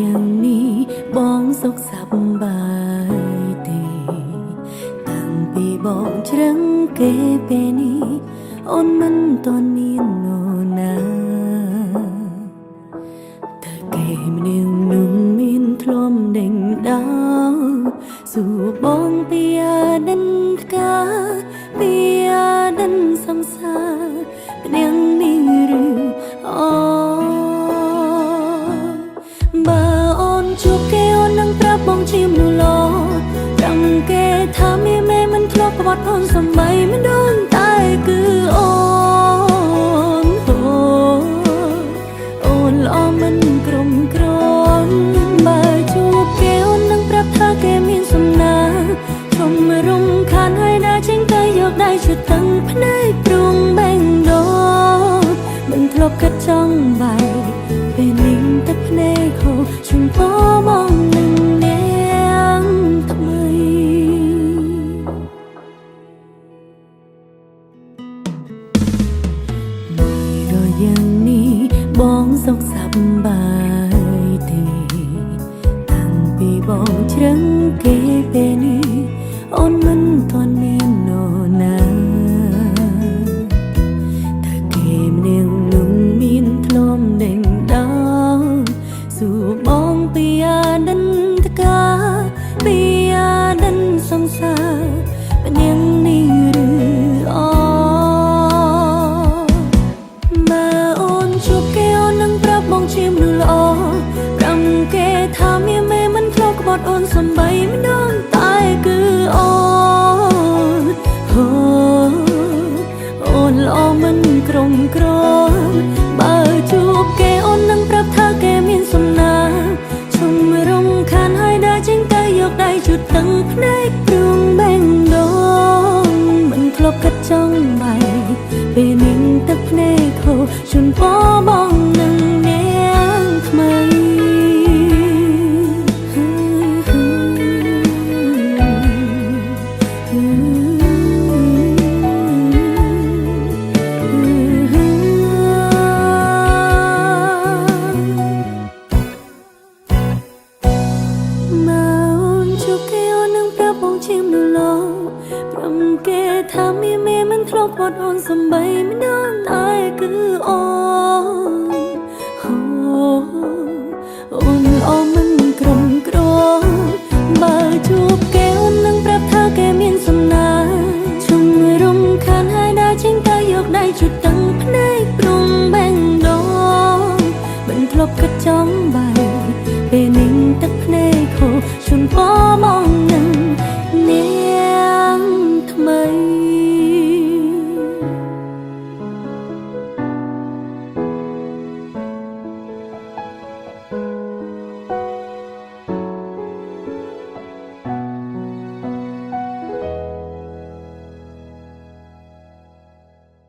យ៉ាងនេះបងសុខសប្បាយទេតាំងពីបងជ្រឹងគេពេលនេះអូនមិនទាន់មាននរណាតែគេម្នាក់នោះមានធ្លុំដេញដោលសួរបងពីអាដិនថ្កាពីអាដិនសង្សារម្នាក់នេះឬអូបើអូនជួបគេអូននឹងប្រាប់បងជាមនុស្សល្អចាំគេថាមេមិនធ្លាប់ក្បត់អូនសំបីមិនដូនតែគឺអូនអូនល្អមិនក្រុមក្រនបើជួបគេអូននឹងប្រាប់ថាគេមានសំណាជុំរំខានហើយដើរចេញទៅយកដៃជិតតឹងភ្នែកព្រួងបែងដោមិនធ្លាប់កាត់ចង់បែកពេលនេះទឹកភ្នែកហូរជុំពោបងនឹងនាងថ្មីមួយរយយ៉ាងនេះបងសុខសប្បាយទេតាំងពីបងជ្រឹងគេពេលនេះអូនមិនទាន់មាននរណាតែគេម្នាក់នោះមានធ្លុំដេញដោលសួរបងពីអាដិនថ្កាពីអាដិនសង្សារម្នាក់នេះឬអូបើអូនជួបគេអូននឹងប្រាប់បងជាមនុស្សល្អប្រាំគេថាមានមេមិនធ្លាប់ក្បត់អូនសំបីមិនដូនតែគឺអូនអូនល្អមិនក្រុមក្រ